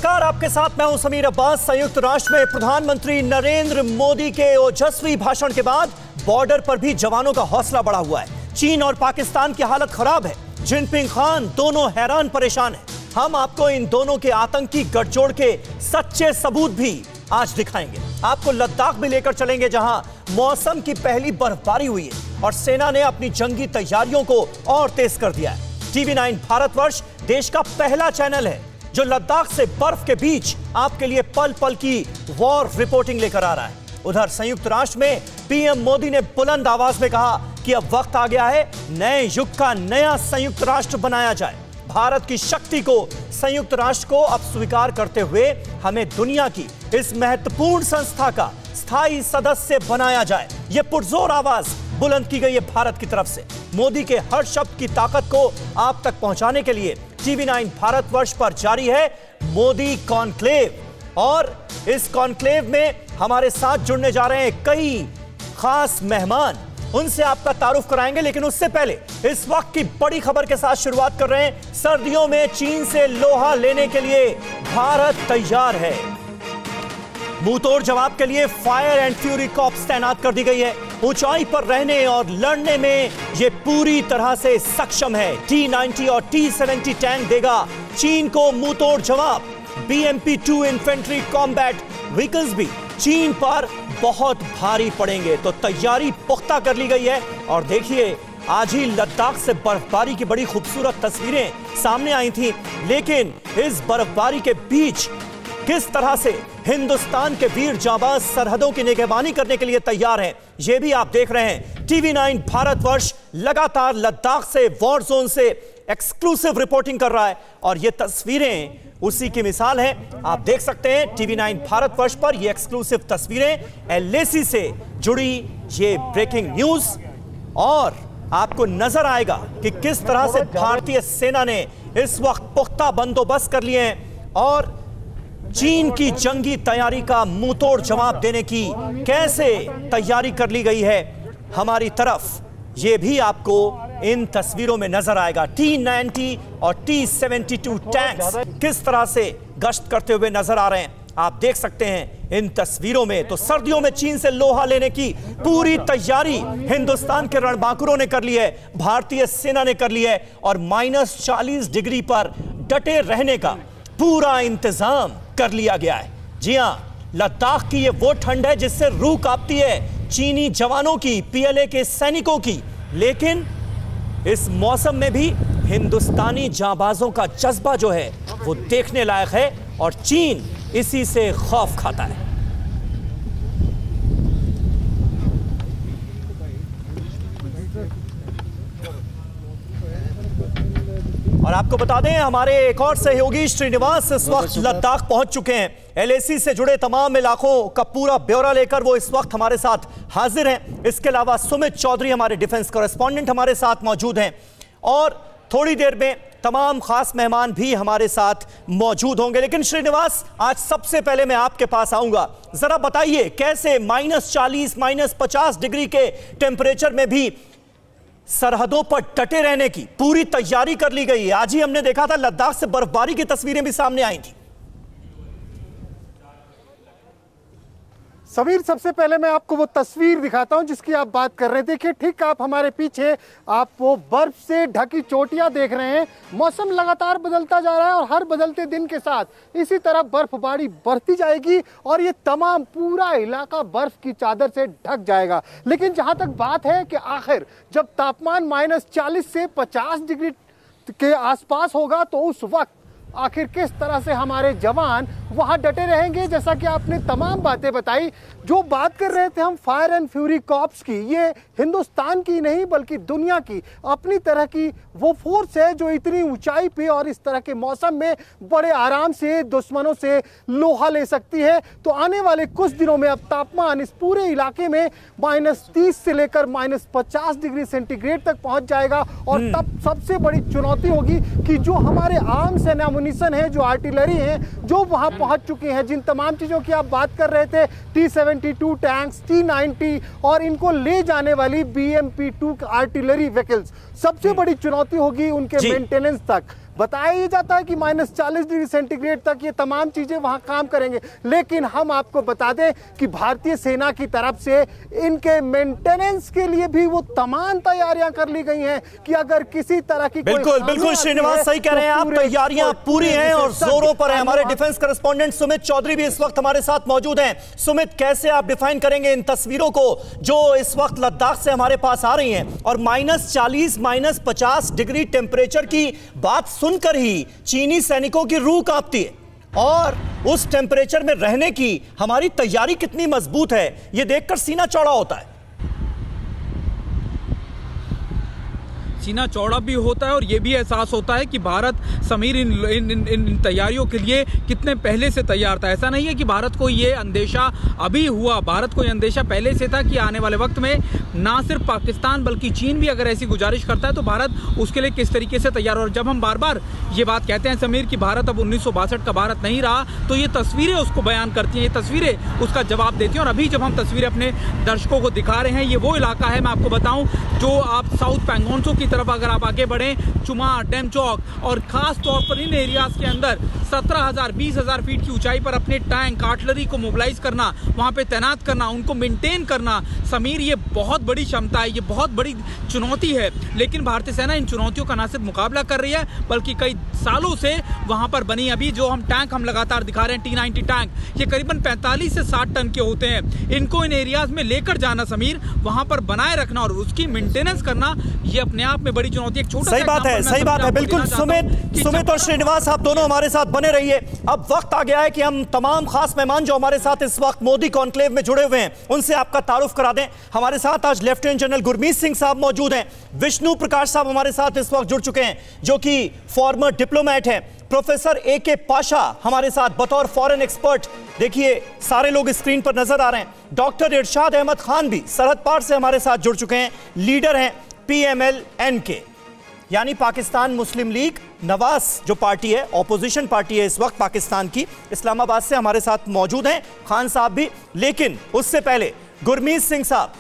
नमस्कार, आपके साथ मैं हूं समीर अब्बास। संयुक्त राष्ट्र में प्रधानमंत्री नरेंद्र मोदी के ओजस्वी भाषण के बाद बॉर्डर पर भी जवानों का हौसला बढ़ा हुआ है। चीन और पाकिस्तान की हालत खराब है। जिनपिंग खान दोनों हैरान परेशान हैं। हम आपको इन दोनों के आतंकी गठजोड़ के सच्चे सबूत भी आज दिखाएंगे। आपको लद्दाख भी लेकर चलेंगे, जहां मौसम की पहली बर्फबारी हुई है और सेना ने अपनी जंगी तैयारियों को और तेज कर दिया है। TV9 भारतवर्ष देश का पहला चैनल है जो लद्दाख से बर्फ के बीच आपके लिए पल पल की वॉर रिपोर्टिंग लेकर आ रहा है। उधर संयुक्त राष्ट्र में पीएम मोदी ने बुलंद आवाज में कहा कि अब वक्त आ गया है, नए युग का नया संयुक्त राष्ट्र बनाया जाए। भारत की शक्ति को संयुक्त राष्ट्र को अब स्वीकार करते हुए हमें दुनिया की इस महत्वपूर्ण संस्था का स्थायी सदस्य बनाया जाए। यह पुरजोर आवाज बुलंद की गई है भारत की तरफ से। मोदी के हर शब्द की ताकत को आप तक पहुंचाने के लिए TV9 भारतवर्ष पर जारी है मोदी कॉन्क्लेव। और इस कॉन्क्लेव में हमारे साथ जुड़ने जा रहे हैं कई खास मेहमान, उनसे आपका तारुफ कराएंगे। लेकिन उससे पहले इस वक्त की बड़ी खबर के साथ शुरुआत कर रहे हैं। सर्दियों में चीन से लोहा लेने के लिए भारत तैयार है। मुंहतोड़ जवाब के लिए फायर एंड फ्यूरी कॉर्प्स तैनात कर दी गई है। ऊंचाई पर रहने और लड़ने में यह पूरी तरह से सक्षम है। T-90 और T-70 टैंक देगा चीन को मुंहतोड़ जवाब। BMP-2 इन्फेंट्री कॉम्बैट व्हीकल्स भी चीन पर बहुत भारी पड़ेंगे, तो तैयारी पुख्ता कर ली गई है। और देखिए, आज ही लद्दाख से बर्फबारी की बड़ी खूबसूरत तस्वीरें सामने आई थी, लेकिन इस बर्फबारी के बीच किस तरह से हिंदुस्तान के वीर जांबाज सरहदों की निगरानी करने के लिए तैयार हैं, यह भी आप देख रहे हैं। TV9 भारतवर्ष लगातार लद्दाख से, वॉर जोन से एक्सक्लूसिव रिपोर्टिंग कर रहा है और ये तस्वीरें उसी की मिसाल है। आप देख सकते हैं TV9 भारतवर्ष पर ये एक्सक्लूसिव तस्वीरें, LAC से जुड़ी ये ब्रेकिंग न्यूज। और आपको नजर आएगा कि किस तरह से भारतीय सेना ने इस वक्त पुख्ता बंदोबस्त कर लिए हैं और चीन की जंगी तैयारी का मुंहतोड़ जवाब देने की कैसे तैयारी कर ली गई है हमारी तरफ, यह भी आपको इन तस्वीरों में नजर आएगा। T-90 और T-72 टैंक्स किस तरह से गश्त करते हुए नजर आ रहे हैं, आप देख सकते हैं इन तस्वीरों में। तो सर्दियों में चीन से लोहा लेने की पूरी तैयारी हिंदुस्तान के रणबांकुरों ने कर ली है, भारतीय सेना ने कर ली है और -40 डिग्री पर डटे रहने का पूरा इंतजाम कर लिया गया है। जी हां, लद्दाख की ये वो ठंड है जिससे रूह कांपती है चीनी जवानों की, PLA के सैनिकों की। लेकिन इस मौसम में भी हिंदुस्तानी जांबाजों का जज्बा जो है वो देखने लायक है और चीन इसी से खौफ खाता है। और आपको बता दें, हमारे एक और सहयोगी श्रीनिवास इस वक्त लद्दाख पहुंच चुके हैं। LAC से जुड़े तमाम इलाकों का पूरा ब्यौरा लेकर वो इस वक्त हमारे साथ हाजिर हैं। इसके अलावा सुमित चौधरी हमारे डिफेंस कॉरेस्पॉन्डेंट हमारे साथ मौजूद हैं और थोड़ी देर में तमाम खास मेहमान भी हमारे साथ मौजूद होंगे। लेकिन श्रीनिवास, आज सबसे पहले मैं आपके पास आऊंगा, जरा बताइए कैसे -40 -50 डिग्री के टेम्परेचर में भी सरहदों पर डटे रहने की पूरी तैयारी कर ली गई है। आज ही हमने देखा था लद्दाख से बर्फबारी की तस्वीरें भी सामने आई थी। समीर, सबसे पहले मैं आपको वो तस्वीर दिखाता हूं जिसकी आप बात कर रहे थे कि ठीक आप हमारे पीछे आप वो बर्फ से ढकी चोटियां देख रहे हैं। मौसम लगातार बदलता जा रहा है और हर बदलते दिन के साथ इसी तरह बर्फबारी बढ़ती जाएगी और ये तमाम पूरा इलाका बर्फ की चादर से ढक जाएगा। लेकिन जहां तक बात है कि आखिर जब तापमान -40 से 50 डिग्री के आसपास होगा तो उस वक्त आखिर किस तरह से हमारे जवान वहां डटे रहेंगे। जैसा कि आपने तमाम बातें बताई, जो बात कर रहे थे हम फायर एंड फ्यूरी कॉर्प्स की, ये हिंदुस्तान की नहीं बल्कि दुनिया की अपनी तरह की वो फोर्स है जो इतनी ऊंचाई पे और इस तरह के मौसम में बड़े आराम से दुश्मनों से लोहा ले सकती है। तो आने वाले कुछ दिनों में अब तापमान इस पूरे इलाके में -30 से लेकर -50 डिग्री सेंटीग्रेड तक पहुंच जाएगा और तब सबसे बड़ी चुनौती होगी कि जो हमारे आर्म्स एंड एमुनिशन है, जो आर्टिलरी है, जो वहां पहुंच चुकी हैं, जिन तमाम चीज़ों की आप बात कर रहे थे, T-72 टैंक्स, T-90 और इनको ले जाने वाली BMP-2 आर्टिलरी व्हीकल्स, सबसे बड़ी चुनौती होगी उनके मेंटेनेंस तक। बताया ही जाता है कि -40 डिग्री सेंटीग्रेड तक ये तमाम चीजें वहां काम करेंगे। लेकिन हम आपको बता दें कि भारतीय सेना की तरफ से इनके मेंटेनेंस के लिए भी वो तमाम तैयारियां कर ली गई हैं कि अगर किसी तरह की बिल्कुल श्रीनिवास सही कह रहे हैं आप, तैयारियां पूरी हैं और जोरों पर है। हमारे डिफेंस करेस्पॉन्डेंट सुमित चौधरी भी इस वक्त हमारे साथ मौजूद हैं। सुमित, कैसे आप डिफाइन करेंगे इन तस्वीरों को जो इस वक्त लद्दाख से हमारे पास आ रही हैं और -40 -50 डिग्री टेम्परेचर की बात सुनकर ही चीनी सैनिकों की रूह कांपती है, और उस टेम्परेचर में रहने की हमारी तैयारी कितनी मजबूत है यह देखकर सीना चौड़ा होता है। सीना चौड़ा भी होता है और ये भी एहसास होता है कि भारत समीर इन तैयारियों के लिए कितने पहले से तैयार था। ऐसा नहीं है कि भारत को ये अंदेशा अभी हुआ, भारत को ये अंदेशा पहले से था कि आने वाले वक्त में ना सिर्फ पाकिस्तान बल्कि चीन भी अगर ऐसी गुजारिश करता है तो भारत उसके लिए किस तरीके से तैयार। और जब हम बार बार ये बात कहते हैं समीर कि भारत अब 1962 का भारत नहीं रहा, तो ये तस्वीरें उसको बयान करती हैं, ये तस्वीरें उसका जवाब देती हैं। और अभी जब हम तस्वीरें अपने दर्शकों को दिखा रहे हैं, ये वो इलाका है, मैं आपको बताऊं, जो आप साउथ पैंगोंगसो की तरफ अगर आप आगे बढ़ें, चुमार, डेमचौक और खास तौर पर इन एरियाज के अंदर 17,000 20,000 फीट की ऊंचाई पर अपने टैंक आर्टिलरी को मोबिलाइज करना, वहां पे तैनात करना, उनको मेंटेन करना, समीर ये बहुत बड़ी क्षमता है, ये बहुत बड़ी चुनौती है। लेकिन भारतीय सेना इन चुनौतियों का न सिर्फ मुकाबला कर रही है बल्कि कई सालों से वहां पर बनी अभी जो हम टैंक हम लगातार दिखा रहे हैं T-90 टैंक, ये करीबन 45 से 60 टन के होते हैं। इनको इन एरियाज में लेकर जाना समीर, वहां पर बनाए रखना और उसकी मेंटेनेंस करना, ये अपने आप में बड़ी चुनौती। एक छोटा सही बात है बिल्कुल। सुमित और श्रीनिवास आप दोनों हमारे साथ बने रहिए। अब वक्त आ गया है कि हम तमाम खास मेहमान जो हमारे साथ इस वक्त मोदी कॉन्क्लेव में जुड़े हुए हैं उनसे आपका तारुफ करा दें। हमारे साथ आज लेफ्टिनेंट जनरल गुरमीत सिंह साहब मौजूद हैं, विष्णु प्रकाश साहब हमारे साथ इस वक्त जुड़ चुके हैं जो कि फॉर्मर डिप्लोमेट हैं, प्रोफेसर AK पाशा हमारे साथ बतौर फॉरेन एक्सपर्ट, देखिए सारे लोग स्क्रीन पर नजर आ रहे हैं, डॉक्टर इरशाद अहमद खान भी सरहद पार से हमारे साथ जुड़ चुके हैं, लीडर हैं PMLN यानी पाकिस्तान मुस्लिम लीग नवाज जो पार्टी है, ऑपोजिशन पार्टी है इस वक्त पाकिस्तान की, इस्लामाबाद से हमारे साथ मौजूद हैं, खान साहब भी। लेकिन उससे पहले गुरमीत सिंह साहब,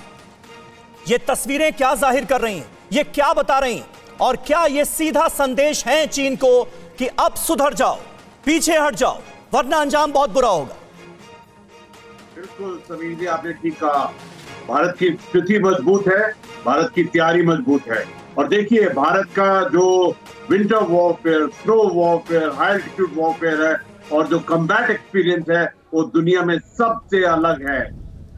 ये तस्वीरें क्या जाहिर कर रही हैं, ये क्या बता रही हैं, और क्या ये सीधा संदेश है चीन को कि अब सुधर जाओ, पीछे हट जाओ, वरना अंजाम बहुत बुरा होगा? बिल्कुल समीर जी, आपने ठीक कहा, भारत की स्थिति मजबूत है, भारत की तैयारी मजबूत है। और देखिए भारत का जो winter warfare, snow warfare, high altitude warfare है और जो कम्बैट एक्सपीरियंस है वो दुनिया में सबसे अलग है।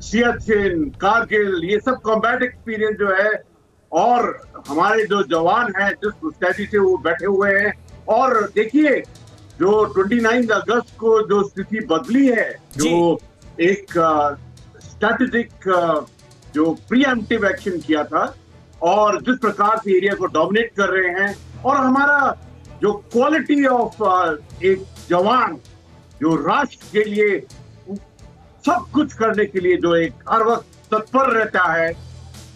सियाचिन, कारगिल, ये सब कम्बैट एक्सपीरियंस जो है, और हमारे जो जवान हैं जिस स्टैटी से वो बैठे हुए हैं। और देखिए जो 29 अगस्त को जो स्थिति बदली है, जो एक स्ट्रैटेजिक जो प्रीएम्प्टिव एक्शन किया था और जिस प्रकार से एरिया को डोमिनेट कर रहे हैं, और हमारा जो क्वालिटी ऑफ एक जवान जो राष्ट्र के लिए सब कुछ करने के लिए जो एक हर वक्त तत्पर रहता है,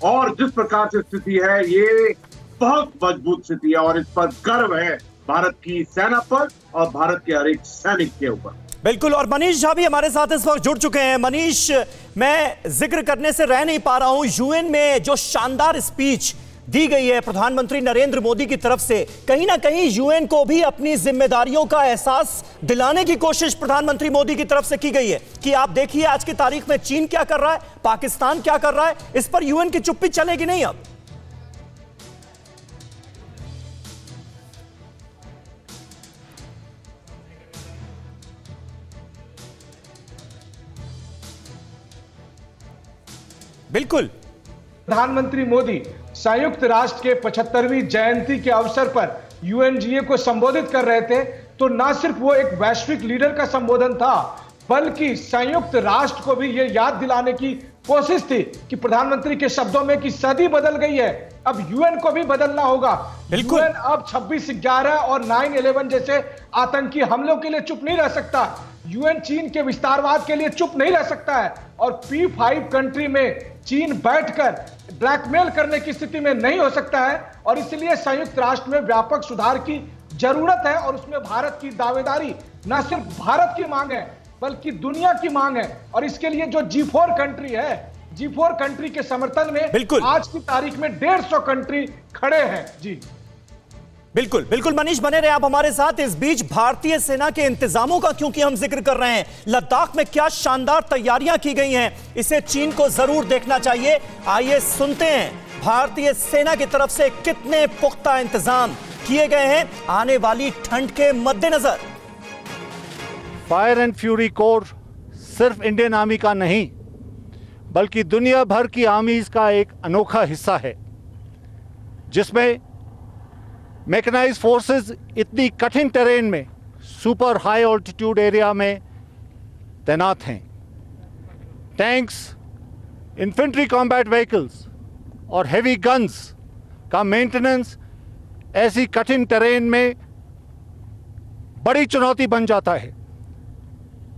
और जिस प्रकार से स्थिति है ये बहुत मजबूत स्थिति है और इस पर गर्व है भारत की सेना पर और भारत के हर एक सैनिक के ऊपर। बिल्कुल। और मनीष झा भी हमारे साथ इस वक्त जुड़ चुके हैं। मनीष, मैं जिक्र करने से रह नहीं पा रहा हूं, यूएन में जो शानदार स्पीच दी गई है प्रधानमंत्री नरेंद्र मोदी की तरफ से, कहीं ना कहीं यूएन को भी अपनी जिम्मेदारियों का एहसास दिलाने की कोशिश प्रधानमंत्री मोदी की तरफ से की गई है कि आप देखिए आज की तारीख में चीन क्या कर रहा है, पाकिस्तान क्या कर रहा है, इस पर यूएन की चुप्पी चलेगी नहीं अब। बिल्कुल। प्रधानमंत्री मोदी संयुक्त राष्ट्र के 75वीं जयंती के अवसर पर यूएनजीए को संबोधित कर रहे थे, तो न सिर्फ वो एक वैश्विक लीडर का संबोधन था बल्कि संयुक्त राष्ट्र को भी ये याद दिलाने की कोशिश थी कि प्रधानमंत्री के शब्दों में कि सदी बदल गई है, अब यूएन को भी बदलना होगा। यूएन अब 26/11 और 9/11 जैसे आतंकी हमलों के लिए चुप नहीं रह सकता। यूएन चीन के विस्तारवाद के लिए चुप नहीं रह सकता है और P5 कंट्री में चीन बैठकर ब्लैकमेल करने की स्थिति में नहीं हो सकता है, और इसलिए संयुक्त राष्ट्र में व्यापक सुधार की जरूरत है। और उसमें भारत की दावेदारी न सिर्फ भारत की मांग है बल्कि दुनिया की मांग है, और इसके लिए जो G4 कंट्री है, G4 कंट्री के समर्थन में आज की तारीख में 150 कंट्री खड़े हैं। जी बिल्कुल बिल्कुल मनीष, बने रहे आप हमारे साथ। इस बीच भारतीय सेना के इंतजामों का क्योंकि हम जिक्र कर रहे हैं, लद्दाख में क्या शानदार तैयारियां की गई हैं, इसे चीन को जरूर देखना चाहिए। आइए सुनते हैं भारतीय सेना की तरफ से कितने पुख्ता इंतजाम किए गए हैं आने वाली ठंड के मद्देनजर। फायर एंड फ्यूरी कोर सिर्फ इंडियन आर्मी का नहीं बल्कि दुनिया भर की आर्मीज का एक अनोखा हिस्सा है, जिसमें मैकेनाइज फोर्सेस इतनी कठिन टेरेन में सुपर हाई ऑल्टीट्यूड एरिया में तैनात हैं। टैंक्स, इन्फेंट्री कॉम्बैट व्हीकल्स और हेवी गन्स का मेंटेनेंस ऐसी कठिन टेरेन में बड़ी चुनौती बन जाता है।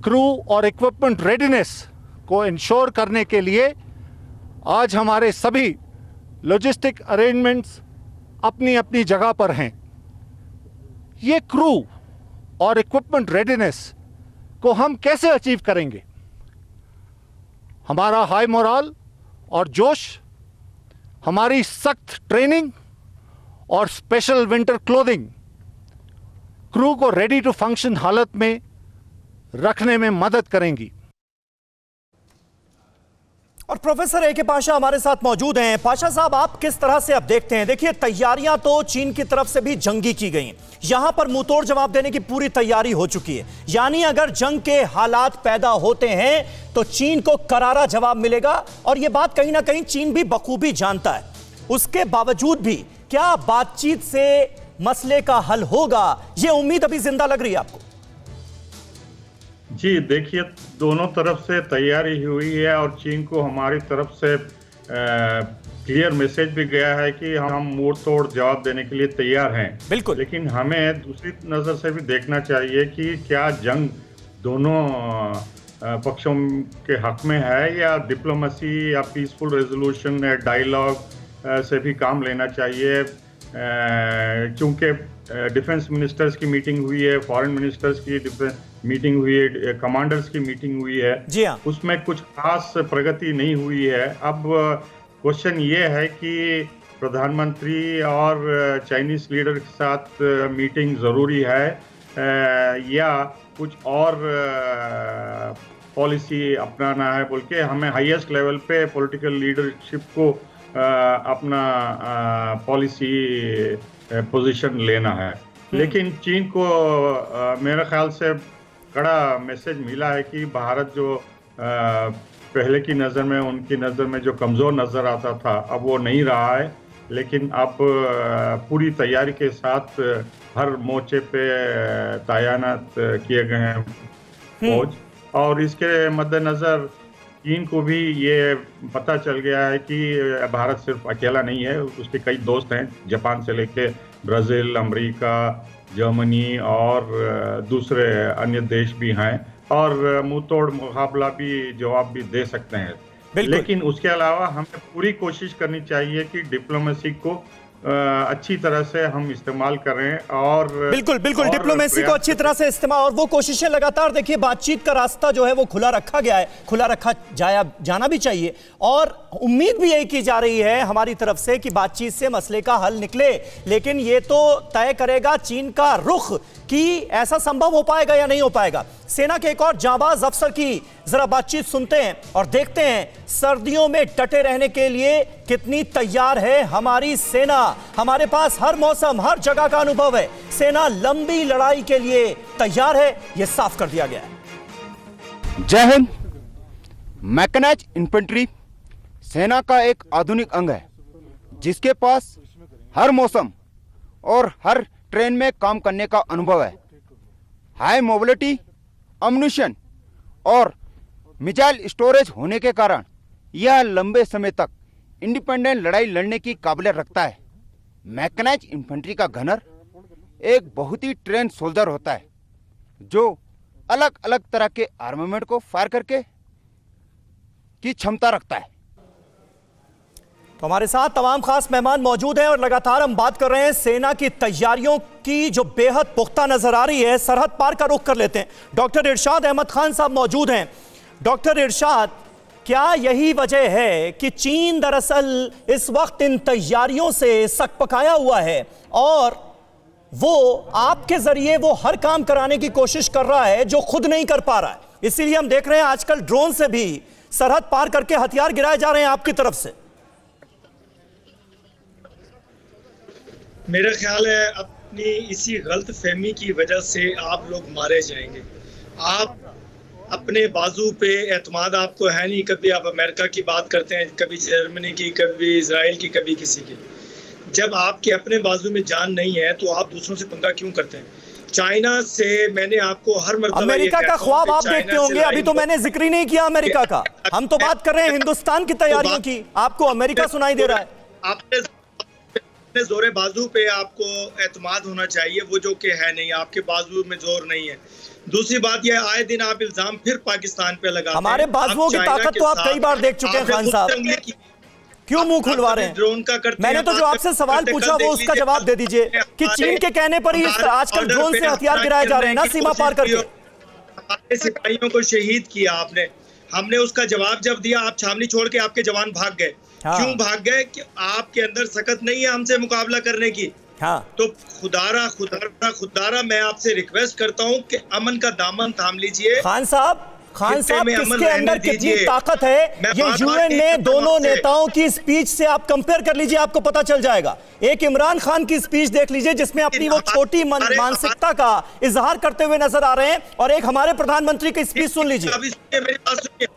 क्रू और इक्विपमेंट रेडीनेस को इंश्योर करने के लिए आज हमारे सभी लॉजिस्टिक अरेंजमेंट्स अपनी अपनी जगह पर हैं। ये क्रू और इक्विपमेंट रेडीनेस को हम कैसे अचीव करेंगे? हमारा हाई मोरल और जोश, हमारी सख्त ट्रेनिंग और स्पेशल विंटर क्लोथिंग क्रू को रेडी टू फंक्शन हालत में रखने में मदद करेंगी। और प्रोफेसर ए के पाशा हमारे साथ मौजूद हैं। पाशा साहब, आप किस तरह से अब देखते हैं? देखिए, तैयारियां तो चीन की तरफ से भी जंगी की गई हैं, यहां पर मुंहतोड़ जवाब देने की पूरी तैयारी हो चुकी है। यानी अगर जंग के हालात पैदा होते हैं तो चीन को करारा जवाब मिलेगा, और यह बात कहीं ना कहीं चीन भी बखूबी जानता है। उसके बावजूद भी क्या बातचीत से मसले का हल होगा, यह उम्मीद अभी जिंदा लग रही है आपको? जी देखिए, दोनों तरफ से तैयारी हुई है और चीन को हमारी तरफ से क्लियर मैसेज भी गया है कि हम मुंह तोड़ जवाब देने के लिए तैयार हैं। बिल्कुल। लेकिन हमें दूसरी नज़र से भी देखना चाहिए कि क्या जंग दोनों पक्षों के हक में है या डिप्लोमेसी या पीसफुल रेजोल्यूशन या डायलॉग से भी काम लेना चाहिए। क्योंकि डिफेंस मिनिस्टर्स की मीटिंग हुई है, फॉरेन मिनिस्टर्स की मीटिंग हुई है, कमांडर्स की मीटिंग हुई है, जी हाँ। उसमें कुछ खास प्रगति नहीं हुई है। अब क्वेश्चन ये है कि प्रधानमंत्री और चाइनीज लीडर के साथ मीटिंग ज़रूरी है या कुछ और पॉलिसी अपनाना है, बोल के हमें हाईएस्ट लेवल पे पॉलिटिकल लीडरशिप को अपना पॉलिसी पोजीशन लेना है। लेकिन चीन को मेरे ख्याल से कड़ा मैसेज मिला है कि भारत जो पहले की नज़र में, उनकी नज़र में जो कमज़ोर नज़र आता था, अब वो नहीं रहा है। लेकिन अब पूरी तैयारी के साथ हर मोर्चे पे तैनात किए गए हैं फौज, और इसके मद्देनज़र चीन को भी ये पता चल गया है कि भारत सिर्फ अकेला नहीं है, उसके कई दोस्त हैं, जापान से लेके ब्राज़ील, अमेरिका, जर्मनी और दूसरे अन्य देश भी हैं, और मुंह तोड़ मुकाबला भी जवाब भी दे सकते हैं। लेकिन उसके अलावा हमें पूरी कोशिश करनी चाहिए कि डिप्लोमेसी को अच्छी तरह से हम इस्तेमाल करें, और बिल्कुल बिल्कुल डिप्लोमेसी को अच्छी तरह से इस्तेमाल, और वो कोशिशें लगातार, देखिए बातचीत का रास्ता जो है वो खुला रखा गया है, खुला रखा जाना भी चाहिए, और उम्मीद भी यही की जा रही है हमारी तरफ से कि बातचीत से मसले का हल निकले। लेकिन ये तो तय करेगा चीन का रुख कि ऐसा संभव हो पाएगा या नहीं हो पाएगा। सेना के एक और जाबाज अफसर की जरा बातचीत सुनते हैं और देखते हैं सर्दियों में डटे रहने के लिए कितनी तैयार है हमारी सेना। हमारे पास हर मौसम, हर जगह का अनुभव है, सेना लंबी लड़ाई के लिए तैयार है, यह साफ कर दिया गया है। जय हिंद। मैकेनाइज्ड इन्फेंट्री सेना का एक आधुनिक अंग है, जिसके पास हर मौसम और हर ट्रेन में काम करने का अनुभव है। हाई मोबिलिटी, अम्युनिशन और मिसाइल स्टोरेज होने के कारण यह लंबे समय तक इंडिपेंडेंट लड़ाई लड़ने की काबिलियत रखता है। मैकेनाइज्ड इन्फेंट्री का गनर एक बहुत ही ट्रेन सोल्जर होता है, जो अलग अलग तरह के आर्मामेंट को फायर करके की क्षमता रखता है। तो हमारे साथ तमाम खास मेहमान मौजूद हैं और लगातार हम बात कर रहे हैं सेना की तैयारियों की जो बेहद पुख्ता नजर आ रही है। सरहद पार का रुख कर लेते हैं, डॉक्टर इरशाद अहमद खान साहब मौजूद हैं। डॉक्टर इरशाद, क्या यही वजह है कि चीन दरअसल इस वक्त इन तैयारियों से सकपकाया हुआ है और वो आपके जरिए वो हर काम कराने की कोशिश कर रहा है जो खुद नहीं कर पा रहा है। इसीलिए हम देख रहे हैं आजकल ड्रोन से भी सरहद पार करके हथियार गिराए जा रहे हैं आपकी तरफ से। मेरा ख्याल है अपनी इसी गलत फहमी की वजह से आप लोग मारे जाएंगे। आप अपने बाजू पे एतमाद आपको है नहीं। कभी आप अमेरिका की बात करते हैं, कभी जर्मनी की, कभी इजराइल की, कभी किसी की। जब आपके अपने बाजू में जान नहीं है तो आप दूसरों से पंगा क्यों करते हैं? चाइना से मैंने आपको हर मर्तबा अमेरिका का ख्वाब आप देखते होंगे, अभी तो मैंने जिक्र ही नहीं किया अमेरिका का। हम तो बात कर रहे हैं हिंदुस्तान की तैयारियों की, आपको अमेरिका सुनाई दे रहा है। आपने जोरे बाजू पे आपको एतमाद होना चाहिए, वो जो कि है नहीं, आपके बाजू में जोर नहीं है। दूसरी बात यह, आए दिन आप इल्जाम फिर पाकिस्तान पे लगाते हैं। हमारे बाजुओं की ताकत तो आप कई बार देख चुके हैं खान साहब, क्यों मुंह खुलवा रहे हैं? ड्रोन का करते मैंने तो जो आपसे सवाल पूछा वो उसका जवाब दे दीजिए कि चीन के कहने पर ही आजकल ड्रोन से हथियार गिराए जा रहे हैं ना सीमा पार करके। हमारे सिपाहियों को शहीद किया आपने, हमने उसका जवाब जब दिया आप छावनी छोड़ के आपके जवान भाग गए। क्यों भाग गए? कि आपके अंदर सकत नहीं है हमसे मुकाबला करने की। तो खुदारा मैं आपसे रिक्वेस्ट करता हूं कि अमन का दामन थाम लीजिए। खान साहब किसके अंदर कितनी ताकत है ये यूएन में दोनों नेताओं की स्पीच से आप कंपेयर कर लीजिए, आपको पता चल जाएगा। एक इमरान खान की स्पीच देख लीजिए जिसमें अपनी वो छोटी मानसिकता का इजहार करते हुए नजर आ रहे हैं, और एक हमारे प्रधानमंत्री की स्पीच सुन लीजिए।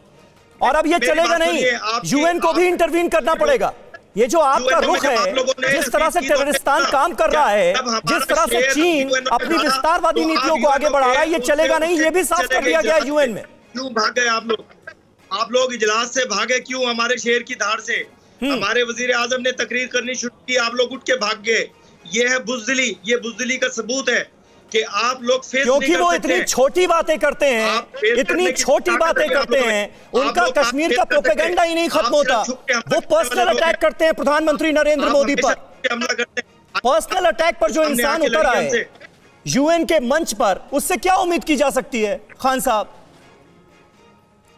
और अब ये चलेगा नहीं, यूएन को भी इंटरवीन करना पड़ेगा। ये जो आपका रुख है, जिस तरह से टेररिस्तान काम कर रहा है, जिस तरह से चीन अपनी विस्तारवादी नीतियों को आगे बढ़ा रहा है, ये चलेगा नहीं। ये भी साफ कर दिया गया यूएन में। क्यों भाग गए आप लोग? आप लोग इजलास से भागे क्यों? हमारे शेर की धार से हमारे वजीर आजम ने तकरीर करनी शुरू की, आप लोग उठ के भाग गए। ये है बुज़दिली, ये बुज़दिली का सबूत है कि आप लोग फेस क्योंकि वो इतनी छोटी बातें करते हैं, इतनी छोटी बातई करते हैं, उनका कश्मीर का प्रोपेगेंडा ही नहीं खत्म होता। वो पर्सनल अटैक करते हैं प्रधानमंत्री नरेंद्र मोदी पर। पर्सनल अटैक पर जो इंसान उतर आए यूएन के मंच पर, उससे क्या उम्मीद की जा सकती है खान साहब?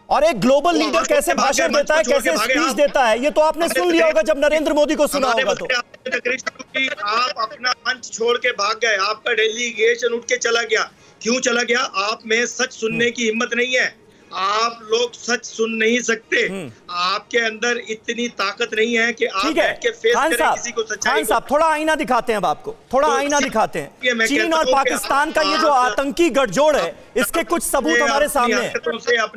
और एक ग्लोबल लीडर कैसे भाषण देता है, कैसे स्पीच देता है, ये तो आपने सुन लिया होगा जब नरेंद्र मोदी को सुना होगा। तो आप अपना मंच छोड़ के भाग गए, आपका डेलीगेशन उठ के चला गया। क्यों चला गया? आप में सच सुनने की हिम्मत नहीं है, आप लोग सच सुन नहीं सकते, आपके अंदर इतनी ताकत नहीं है कि आप बैठ के फेस करें किसी को सच्चाई। खान साहब थोड़ा आईना दिखाते हैं, अब आपको थोड़ा आईना दिखाते हैं। चीन और पाकिस्तान का ये जो आतंकी गठजोड़ है, इसके कुछ सबूत हमारे सामने हैं।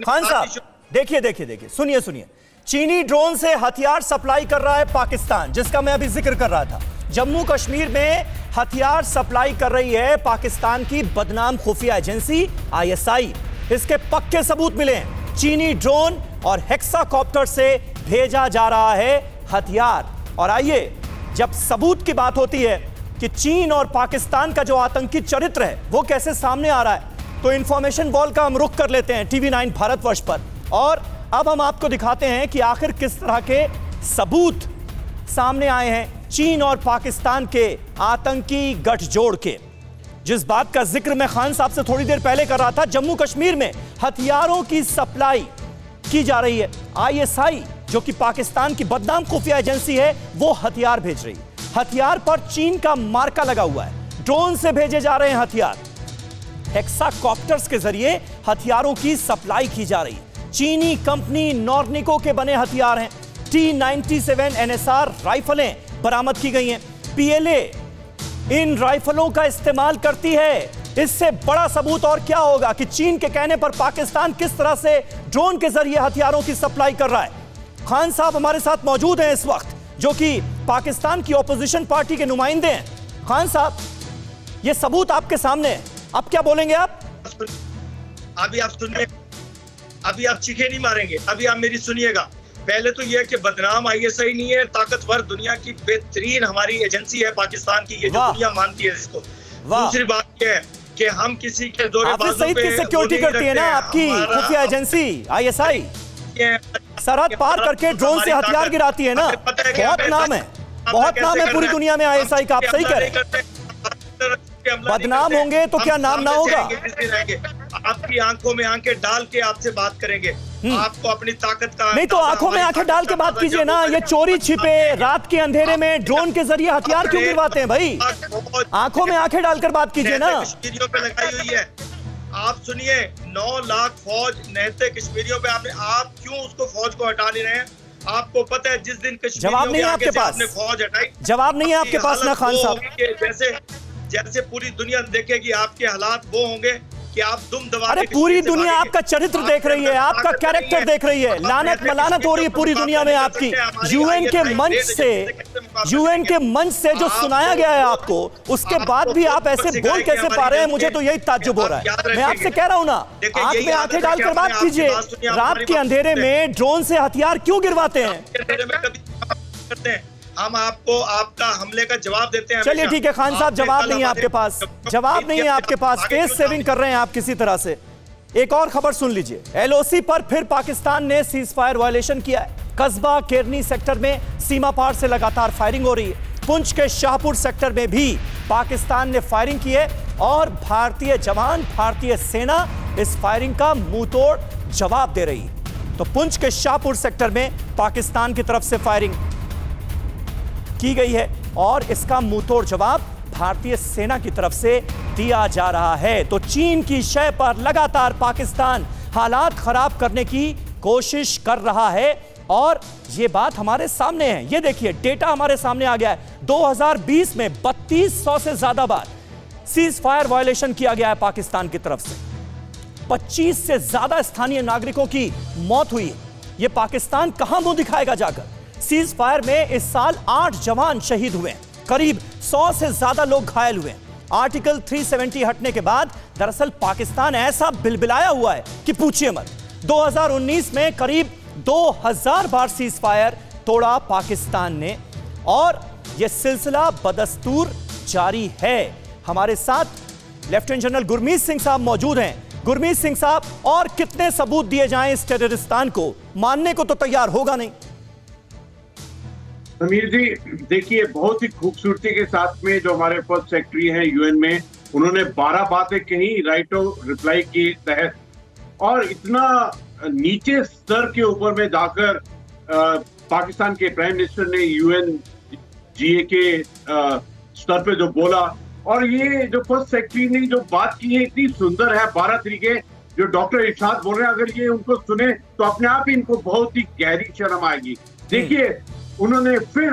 खान साहब देखिए, सुनिए। चीनी ड्रोन से हथियार सप्लाई कर रहा है पाकिस्तान, जिसका मैं अभी जिक्र कर रहा था। जम्मू कश्मीर में हथियार सप्लाई कर रही है पाकिस्तान की बदनाम खुफिया एजेंसी ISI। इसके पक्के सबूत मिले हैं। चीनी ड्रोन और हेक्साकॉप्टर से भेजा जा रहा है हथियार। और आइए, जब सबूत की बात होती है कि चीन और पाकिस्तान का जो आतंकी चरित्र है वो कैसे सामने आ रहा है, तो इंफॉर्मेशन वॉल का हम रुख कर लेते हैं TV9 भारतवर्ष पर। और अब हम आपको दिखाते हैं कि आखिर किस तरह के सबूत सामने आए हैं चीन और पाकिस्तान के आतंकी गठजोड़ के। जिस बात का जिक्र मैं खान साहब से थोड़ी देर पहले कर रहा था, जम्मू कश्मीर में हथियारों की सप्लाई की जा रही है। ISI जो कि पाकिस्तान की बदनाम खुफिया एजेंसी है, वो हथियार भेज रही है। हथियार पर चीन का मार्का लगा हुआ है। ड्रोन से भेजे जा रहे हैं हथियार, हेक्साकॉप्टर्स के जरिए हथियारों की सप्लाई की जा रही है। चीनी कंपनी नॉर्निको के बने हथियार हैं। T97 NSR राइफलें बरामद की गई हैं। PLA इन राइफलों का इस्तेमाल करती है। इससे बड़ा सबूत और क्या होगा कि चीन के कहने पर पाकिस्तान किस तरह से ड्रोन के जरिए हथियारों की सप्लाई कर रहा है। खान साहब हमारे साथ मौजूद हैं इस वक्त, जो कि पाकिस्तान की ऑपोजिशन पार्टी के नुमाइंदे हैं। खान साहब, ये सबूत आपके सामने है, अब क्या बोलेंगे आप? अभी आप सुनिए, अभी आप चीखे नहीं मारेंगे, अभी आप मेरी सुनिएगा। पहले तो यह कि बदनाम ISI नहीं है, ताकतवर दुनिया की बेहतरीन हमारी एजेंसी है पाकिस्तान की, ये जो दुनिया मानती है इसको। दूसरी बात यह है कि हम किसी के जोरे बाजू पे सिक्योरिटी करती है ना आपकी खुफिया एजेंसी ISI, सरहद पार करके ड्रोन से हथियार गिराती है ना। बहुत नाम है पूरी दुनिया में ISI का, आप सही कह रहे हैं। बदनाम होंगे तो क्या नाम ना होगा? आपकी आंखों में आंखें डाल के आपसे बात करेंगे। आपको अपनी ताकत का नहीं तो आंखों में आंखें डाल के बात कीजिए ना। ये चोरी छिपे रात के अंधेरे में ड्रोन के जरिए हथियार क्यों गिरवाते हैं भाई? आंखों में आंखें डालकर बात कीजिए ना। कश्मीरियों पे लगाई हुई है। आप सुनिए, 9 लाख फौज नहते कश्मीरियों पे आप क्यों उसको फौज को हटा नहीं रहे हैं? आपको पता है जिस दिन कश्मीर जवाब नहीं है आपके पास, फौज हटाई, जवाब नहीं है आपके पास ना खान साहब। जैसे पूरी दुनिया देखेगी आपके हालात वो होंगे कि आप दुम दबा। अरे पूरी दुनिया आपका चरित्र देख रही है, आपका कैरेक्टर देख रही है। लानत मलानत हो रही है पूरी दुनिया में आपकी। यूएन के मंच से जो सुनाया गया है आपको, उसके बाद भी आप ऐसे बोल कैसे पा रहे हैं? मुझे तो यही ताज्जुब हो रहा है। मैं आपसे कह रहा हूं ना, आंख में आंखें डालकर बात कीजिए। रात के अंधेरे में ड्रोन से हथियार क्यों गिरवाते हैं? हम आपको आपका हमले का जवाब देते हैं। चलिए ठीक है खान साहब, जवाब नहीं है आपके पास, जवाब नहीं है आपके पास। फेस सेविंग कर रहे हैं आप किसी तरह से। एक और खबर सुन लीजिए। एलओसी पर फिर पाकिस्तान ने सीज फायर वायलेशन किया है। कस्बा केरनी सेक्टर में सीमा पार से लगातार फायरिंग हो रही है। पुंछ के शाहपुर सेक्टर में भी पाकिस्तान ने फायरिंग की है और भारतीय जवान, भारतीय सेना इस फायरिंग का मुंहतोड़ जवाब दे रही है। तो पुंछ के शाहपुर सेक्टर में पाकिस्तान की तरफ से फायरिंग की गई है और इसका मुंहतोड़ जवाब भारतीय सेना की तरफ से दिया जा रहा है। तो चीन की शय पर लगातार पाकिस्तान हालात खराब करने की कोशिश कर रहा है और यह बात हमारे सामने है। यह देखिए, डेटा हमारे सामने आ गया है। 2020 में 3200 से ज्यादा बार सीज फायर वायलेशन किया गया है पाकिस्तान की तरफ से। 25 से ज्यादा स्थानीय नागरिकों की मौत हुई है। यह पाकिस्तान कहां मुंह दिखाएगा जाकर? सीज फायर में इस साल 8 जवान शहीद हुए हैं, करीब 100 से ज्यादा लोग घायल हुए हैं। आर्टिकल 370 हटने के बाद दरअसल पाकिस्तान ऐसा बिलबिलाया हुआ है कि पूछिए मत। 2019 में करीब 2000 बार सीज फायर तोड़ा पाकिस्तान ने और यह सिलसिला बदस्तूर जारी है। हमारे साथ लेफ्टिनेंट जनरल गुरमीत सिंह साहब मौजूद हैं। गुरमीत सिंह साहब, और कितने सबूत दिए जाएं इस टेररिस्तान को? मानने को तो तैयार होगा नहीं। समीर जी देखिए, बहुत ही खूबसूरती के साथ में जो हमारे फर्स्ट सेक्रेटरी हैं यूएन में, उन्होंने 12 बातें कही राइट ऑफ रिप्लाई के तहत, और इतना नीचे स्तर के ऊपर में जाकर पाकिस्तान के प्राइम मिनिस्टर ने यूएन जीए के स्तर पे जो बोला, और ये जो फर्स्ट सेक्रेटरी ने जो बात की है इतनी सुंदर है। 12 तरीके जो डॉक्टर इरशाद बोल रहे हैं, अगर ये उनको सुने तो अपने आप ही इनको बहुत ही गहरी शर्म आएगी। देखिए, उन्होंने फिर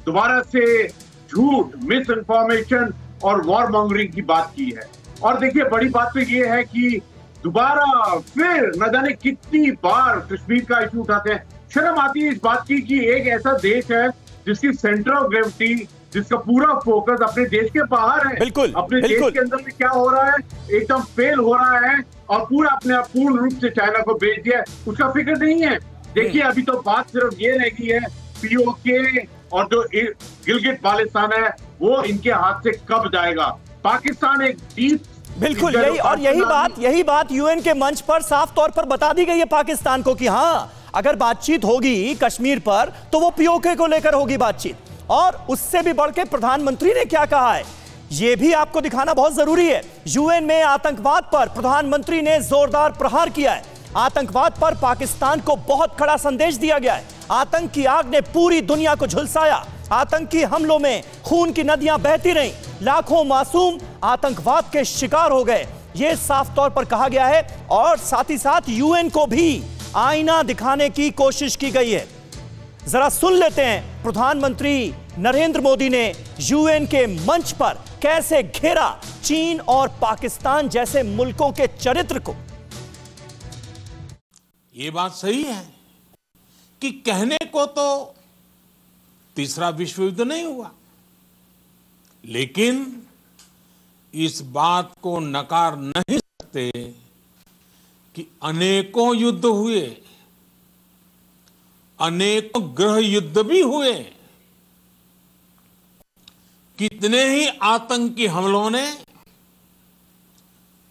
दोबारा से झूठ, मिस इन्फॉर्मेशन और वॉर मॉन्गरिंग की बात की है। और देखिए, बड़ी बात तो ये है कि दोबारा फिर न जाने कितनी बार कश्मीर का इशू उठाते हैं। शर्म आती है इस बात की कि एक ऐसा देश है जिसकी सेंटर ऑफ ग्रेविटी, जिसका पूरा फोकस अपने देश के बाहर है, बिल्कुल, अपने देश के अंदर में क्या हो रहा है, एकदम फेल हो रहा है और पूरा अपने आप पूर्ण रूप से चाइना को बेच दिया, उसका फिक्र नहीं है। देखिए, अभी तो बात सिर्फ ये रह गई है पीओके और जो गिलगिट बाल्टिस्तान है वो इनके हाथ से कब जाएगा। पाकिस्तान एक डीप, बिल्कुल यही बात यूएन के मंच पर साफ तौर पर बता दी गई है पाकिस्तान को कि हाँ, अगर बातचीत होगी कश्मीर पर तो वो पीओके को लेकर होगी बातचीत। और उससे भी बढ़ के प्रधानमंत्री ने क्या कहा है यह भी आपको दिखाना बहुत जरूरी है। यूएन में आतंकवाद पर प्रधानमंत्री ने जोरदार प्रहार किया है। आतंकवाद पर पाकिस्तान को बहुत कड़ा संदेश दिया गया है। आतंक की आग ने पूरी दुनिया को झुलसाया। आतंकी हमलों में खून की नदियां बहती रहीं, लाखों मासूम आतंकवाद के शिकार हो गए, यह साफ तौर पर कहा गया है। और साथ ही साथ यूएन को भी आईना दिखाने की कोशिश की गई है। जरा सुन लेते हैं प्रधानमंत्री नरेंद्र मोदी ने यूएन के मंच पर कैसे घेरा चीन और पाकिस्तान जैसे मुल्कों के चरित्र को। ये बात सही है कि कहने को तो तीसरा विश्व युद्ध नहीं हुआ, लेकिन इस बात को नकार नहीं सकते कि अनेकों युद्ध हुए, अनेकों गृह युद्ध भी हुए। कितने ही आतंकी हमलों ने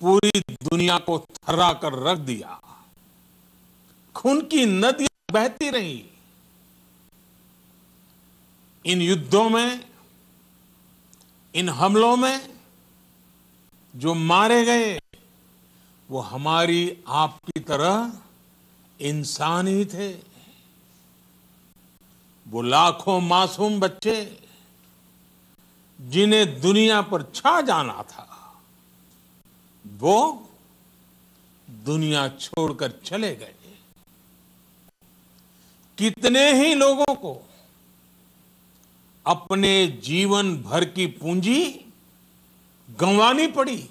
पूरी दुनिया को थर्रा कर रख दिया, खून की नदियां बहती रही। इन युद्धों में, इन हमलों में जो मारे गए वो हमारी आपकी तरह इंसान ही थे। वो लाखों मासूम बच्चे जिन्हें दुनिया पर छा जाना था, वो दुनिया छोड़कर चले गए। कितने ही लोगों को अपने जीवन भर की पूंजी गंवानी पड़ी।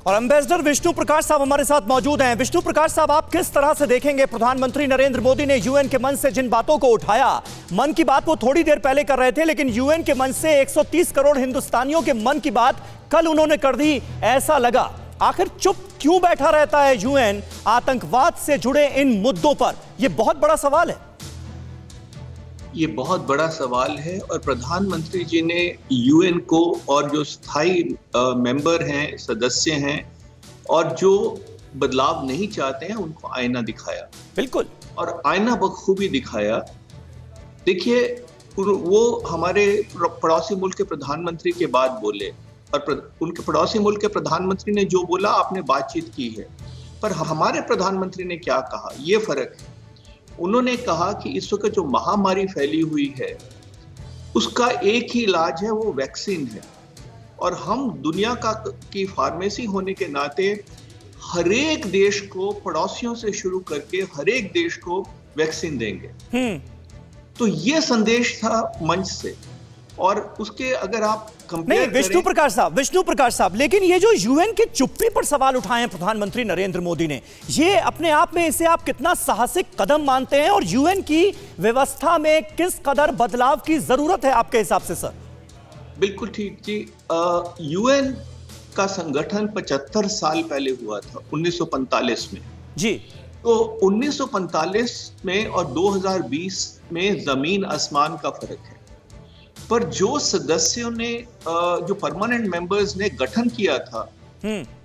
और एम्बेसडर विष्णु प्रकाश साहब हमारे साथ मौजूद हैं। विष्णु प्रकाश साहब, आप किस तरह से देखेंगे प्रधानमंत्री नरेंद्र मोदी ने यूएन के मंच से जिन बातों को उठाया? मन की बात वो थोड़ी देर पहले कर रहे थे, लेकिन यूएन के मंच से 130 करोड़ हिंदुस्तानियों के मन की बात कल उन्होंने कर दी। ऐसा लगा आखिर चुप क्यों बैठा रहता है यूएन आतंकवाद से जुड़े इन मुद्दों पर? यह बहुत बड़ा सवाल है। ये बहुत बड़ा सवाल है और प्रधानमंत्री जी ने यूएन को और जो स्थायी मेंबर हैं, सदस्य हैं और जो बदलाव नहीं चाहते हैं, उनको आईना दिखाया। बिल्कुल। और आईना बखूबी दिखाया। देखिए, वो हमारे पड़ोसी मुल्क के प्रधानमंत्री के बाद बोले और उनके पड़ोसी मुल्क के प्रधानमंत्री ने जो बोला आपने बातचीत की है, पर हमारे प्रधानमंत्री ने क्या कहा, ये फर्क है। उन्होंने कहा कि इस वक्त जो महामारी फैली हुई है उसका एक ही इलाज है, वो वैक्सीन है। और हम दुनिया की फार्मेसी होने के नाते हर एक देश को, पड़ोसियों से शुरू करके हर एक देश को वैक्सीन देंगे। तो ये संदेश था मंच से। और उसके अगर आप नहीं, विष्णु प्रकाश साहब, लेकिन ये जो यूएन की चुप्पी पर सवाल उठाए हैं प्रधानमंत्री नरेंद्र मोदी ने, ये अपने आप में इसे आप कितना साहसिक कदम मानते हैं और यूएन की व्यवस्था में किस कदर बदलाव की जरूरत है आपके हिसाब से? सर बिल्कुल ठीक जी। यूएन का संगठन 75 साल पहले हुआ था, 1945 में जी। तो 1945 में और 2020 में जमीन आसमान का फर्क है। पर जो सदस्यों ने, जो परमानेंट मेंबर्स ने गठन किया था,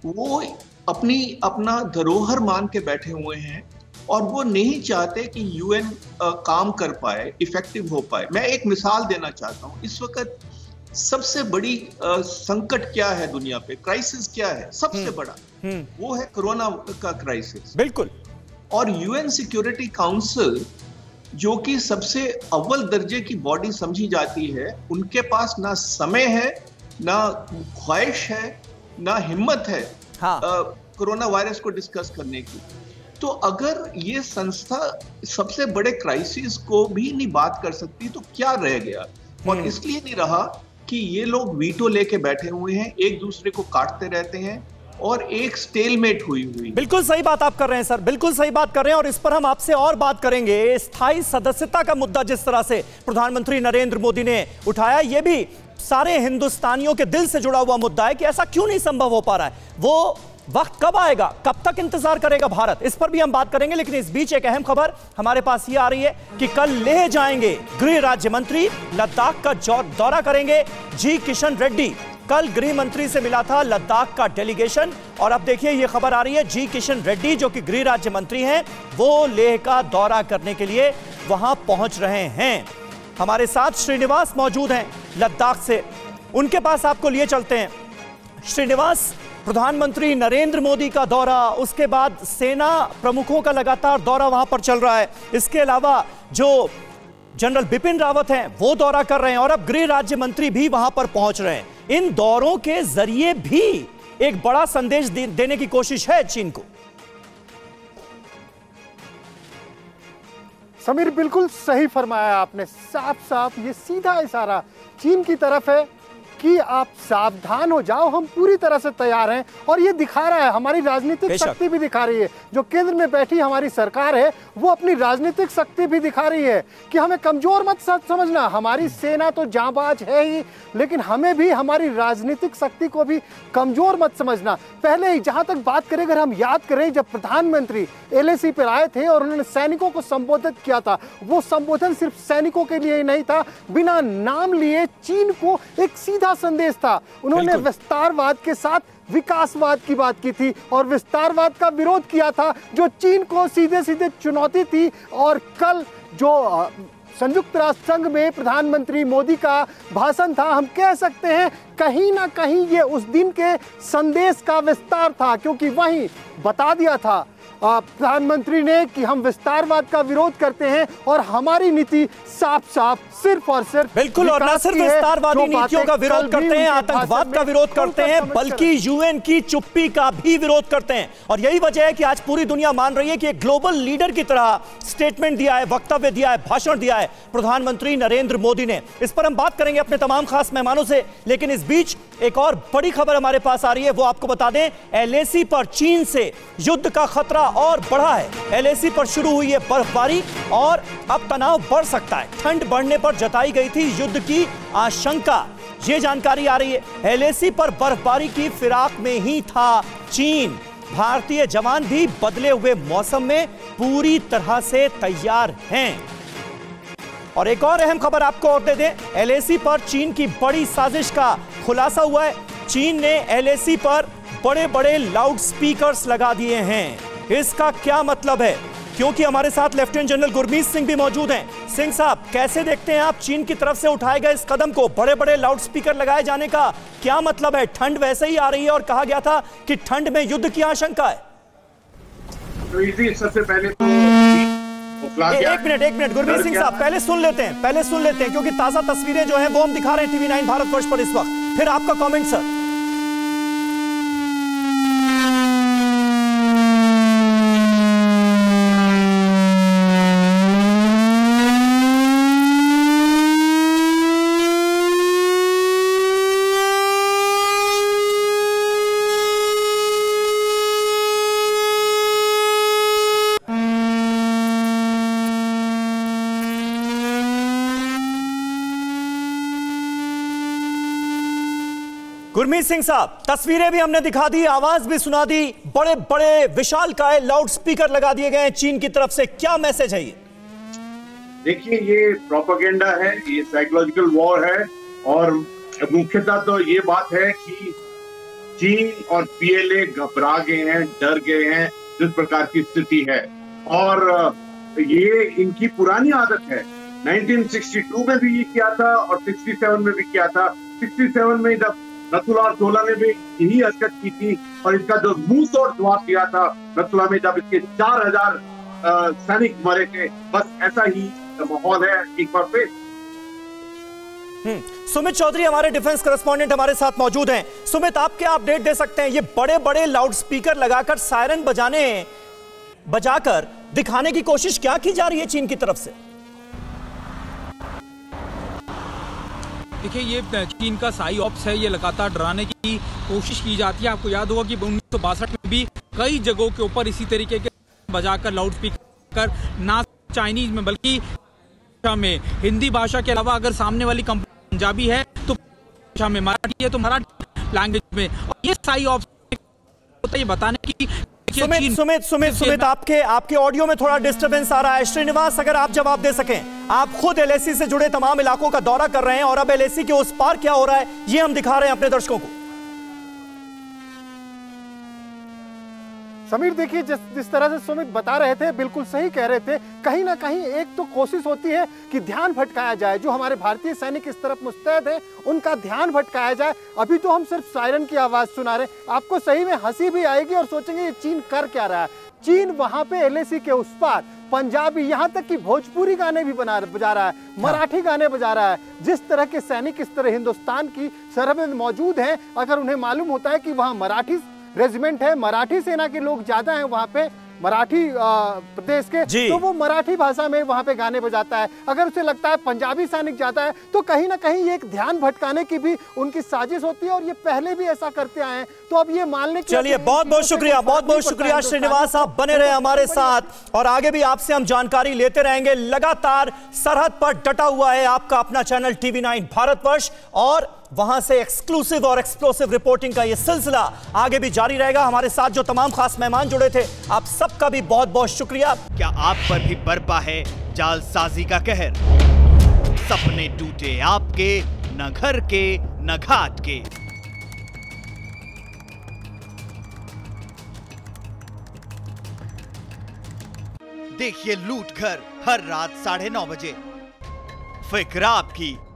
वो अपना धरोहर मान के बैठे हुए हैं और वो नहीं चाहते कि यूएन काम कर पाए, इफेक्टिव हो पाए। मैं एक मिसाल देना चाहता हूँ। इस वक्त सबसे बड़ी संकट क्या है दुनिया पे, क्राइसिस क्या है सबसे बड़ा? वो है कोरोना का क्राइसिस। बिल्कुल। और यूएन सिक्योरिटी काउंसिल, जो कि सबसे अव्वल दर्जे की बॉडी समझी जाती है, उनके पास ना समय है, ना ख्वाहिश है, ना हिम्मत है कोरोना वायरस को डिस्कस करने की। तो अगर ये संस्था सबसे बड़े क्राइसिस को भी नहीं बात कर सकती तो क्या रह गया? और इसलिए नहीं रहा कि ये लोग वीटो लेके बैठे हुए हैं, एक दूसरे को काटते रहते हैं और एक स्टेलमेट हुई। बिल्कुल सही बात आप कर रहे हैं सर, बिल्कुल सही बात कर रहे हैं। और इस पर हम आपसे और बात करेंगे। स्थायी सदस्यता का मुद्दा जिस तरह से प्रधानमंत्री नरेंद्र मोदी ने उठाया, यह भी सारे हिंदुस्तानियों के दिल से जुड़ा हुआ मुद्दा है कि ऐसा क्यों नहीं संभव हो पा रहा है। वो वक्त कब आएगा, कब तक इंतजार करेगा भारत, इस पर भी हम बात करेंगे। लेकिन इस बीच एक अहम खबर हमारे पास ये आ रही है कि कल लेह जाएंगे गृह राज्य मंत्री, लद्दाख का दौरा करेंगे जी किशन रेड्डी। कल गृह मंत्री से मिला था लद्दाख का डेलीगेशन और अब देखिए ये खबर आ रही है, जी किशन रेड्डी जो कि गृह राज्य मंत्री हैं, वो लेह का दौरा करने के लिए वहां पहुंच रहे हैं। हमारे साथ श्रीनिवास मौजूद हैं लद्दाख से, उनके पास आपको लिए चलते हैं। श्रीनिवास, प्रधानमंत्री नरेंद्र मोदी का दौरा, उसके बाद सेना प्रमुखों का लगातार दौरा वहां पर चल रहा है, इसके अलावा जो जनरल बिपिन रावत हैं वो दौरा कर रहे हैं और अब गृह राज्य मंत्री भी वहां पर पहुंच रहे हैं। इन दौरों के जरिए भी एक बड़ा संदेश देने की कोशिश है चीन को। समीर, बिल्कुल सही फरमाया आपने। साफ साफ ये सीधा इशारा चीन की तरफ है कि आप सावधान हो जाओ, हम पूरी तरह से तैयार हैं। और ये दिखा रहा है, हमारी राजनीतिक शक्ति भी दिखा रही है। जो केंद्र में बैठी हमारी सरकार है वो अपनी राजनीतिक शक्ति भी दिखा रही है कि हमें कमजोर मत समझना। हमारी सेना तो जांबाज है ही, लेकिन हमें भी हमारी राजनीतिक शक्ति को भी कमजोर मत समझना। पहले ही जहां तक बात करें, अगर हम याद करें, जब प्रधानमंत्री एलएसी पर आए थे और उन्होंने सैनिकों को संबोधित किया था, वो संबोधन सिर्फ सैनिकों के लिए ही नहीं था, बिना नाम लिए चीन को एक सीधा संदेश था। उन्होंने विस्तारवाद के साथ विकासवाद की बात की थी और विस्तारवाद का विरोध किया था जो चीन को सीधे सीधे चुनौती थी। और कल जो संयुक्त राष्ट्र संघ में प्रधानमंत्री मोदी का भाषण था। हम कह सकते हैं कहीं ना कहीं ये उस दिन के संदेश का विस्तार था, क्योंकि वहीं बता दिया था प्रधानमंत्री ने कि हम विस्तारवाद का विरोध करते हैं और हमारी नीति साफ साफ सिर्फ और सिर्फ बिल्कुल, और न सिर्फ विस्तारवादी नीतियों का विरोध करते हैं, आतंकवाद का विरोध करते हैं, बल्कि यूएन की चुप्पी का भी विरोध करते हैं। और यही वजह है कि आज पूरी दुनिया मान रही है कि एक ग्लोबल लीडर की तरह स्टेटमेंट दिया है, वक्तव्य दिया है, भाषण दिया है प्रधानमंत्री नरेंद्र मोदी ने। इस पर हम बात करेंगे अपने तमाम खास मेहमानों से, लेकिन इस बीच एक और बड़ी खबर हमारे पास आ रही है, वो आपको बता दें। एलएसी पर चीन से युद्ध का खतरा और बढ़ा है। एलएसी पर शुरू हुई है बर्फबारी और अब तनाव बढ़ सकता है। ठंड बढ़ने पर जताई गई थी युद्ध की आशंका, ये जानकारी आ रही है। एलएसी पर बर्फबारी की फिराक में ही था चीन। भारतीय जवान भी बदले हुए मौसम में पूरी तरह से तैयार हैं। और एक और अहम खबर आपको और दे दें, एलएसी पर चीन की बड़ी साजिश का खुलासा हुआ है। चीन ने एलएसी पर बड़े बड़े लाउड स्पीकर्स लगा दिए हैं। इसका क्या मतलब है? क्योंकि हमारे साथ लेफ्टिनेंट जनरल गुरमीत सिंह भी मौजूद हैं। सिंह साहब, कैसे देखते हैं आप चीन की तरफ से उठाए गए इस कदम को? बड़े बड़े लाउड स्पीकर लगाए जाने का क्या मतलब है? ठंड वैसे ही आ रही है और कहा गया था कि ठंड में युद्ध की आशंका है। तो इसी सबसे पहले तो एक मिनट गुरमीत सिंह साहब, पहले सुन लेते हैं क्योंकि ताजा तस्वीरें जो हैं वो हम दिखा रहे हैं टीवी 9 भारतवर्ष पर इस वक्त। फिर आपका कमेंट सर। गुरमीत सिंह साहब, तस्वीरें भी हमने दिखा दी, आवाज भी सुना दी, बड़े बड़े विशालकाय लाउड स्पीकर लगा दिए गए हैं चीन की तरफ से। क्या मैसेज है ये? देखिए, ये प्रोपेगेंडा है, ये साइकोलॉजिकल वॉर है और मुख्यतः तो ये बात है कि चीन और पीएलए घबरा गए हैं, डर गए हैं जिस प्रकार की स्थिति है। और ये इनकी पुरानी आदत है। 1962 में भी ये किया था और 67 में भी किया था। 67 में जब नथुला और जोला ने भी यही हरकत की थी और इसका जो मुंह तोड़ जवाब दिया था नथुला में, जब इसके 4000 सैनिक मरे थे। बस ऐसा ही माहौल है एक बार फिर। सुमित चौधरी हमारे डिफेंस करस्पॉन्डेंट हमारे साथ मौजूद हैं। सुमित, आप क्या अपडेट दे सकते हैं? ये बड़े बड़े लाउड स्पीकर लगाकर सायरन बजाकर दिखाने की कोशिश क्या की जा रही है चीन की तरफ से? देखिए, ये चीन का साई ऑप्स है, ये लगातार डराने की कोशिश की जाती है। आपको याद होगा कि 1962 में भी कई जगहों के ऊपर इसी तरीके के बजाकर लाउड स्पीकर, ना चाइनीज में बल्कि में हिंदी भाषा के अलावा अगर सामने वाली कंपनी पंजाबी है तो भाषा में, मराठी है तो मराठी लैंग्वेज में। और ये साई ऑप्स होता है ये बताने की। सुमित, आपके ऑडियो में थोड़ा डिस्टरबेंस आ रहा है। श्रीनिवास, अगर आप जवाब दे सकें। आप खुद एलएसी से जुड़े तमाम इलाकों का दौरा कर रहे हैं और अब एलएसी के उस पार क्या हो रहा है ये हम दिखा रहे हैं अपने दर्शकों को। समीर, देखिए जिस तरह से सुमित बता रहे थे, बिल्कुल सही कह रहे थे। कहीं ना कहीं एक तो कोशिश होती है कि ध्यान भटकाया जाए, जो हमारे भारतीय सैनिक इस तरफ मुस्तैद हैं उनका ध्यान भटकाया जाए। अभी तो हम सिर्फ सायरन की आवाज सुना रहे हैं। आपको सही में हंसी भी आएगी और सोचेंगे ये चीन कर क्या रहा है। चीन वहां पे एलएसी के उस पार पंजाबी, यहाँ तक कि भोजपुरी गाने भी बजा रहा है, मराठी गाने बजा रहा है। जिस तरह के सैनिक इस तरह हिंदुस्तान की सरहद में मौजूद हैं, अगर उन्हें मालूम होता है कि वहाँ मराठी रेजिमेंट है, मराठी सेना के लोग ज्यादा हैं वहां पे, मराठी प्रदेश के, तो वो मराठी भाषा में वहां पे गाने बजाता है। अगर उसे लगता है पंजाबी सैनिक ज्यादा है तो कहीं ना कहीं ये एक ध्यान भटकाने की भी उनकी साजिश होती है और ये पहले भी ऐसा करते आए हैं। तो अब ये मानने की, चलिए, बहुत बहुत शुक्रिया श्रीनिवास, आप बने रहे हमारे साथ और आगे भी आपसे हम जानकारी लेते रहेंगे। लगातार सरहद पर डटा हुआ है आपका अपना चैनल टीवी 9 भारतवर्ष और वहां से एक्सक्लूसिव और एक्सप्लोसिव रिपोर्टिंग का यह सिलसिला आगे भी जारी रहेगा। हमारे साथ जो तमाम खास मेहमान जुड़े थे, आप सबका भी बहुत बहुत शुक्रिया। क्या आप पर भी बरपा है जालसाजी का कहर? सपने टूटे आपके, न घर के न घाट के। देखिए लूट घर हर रात 9:30 बजे फिक्र आपकी।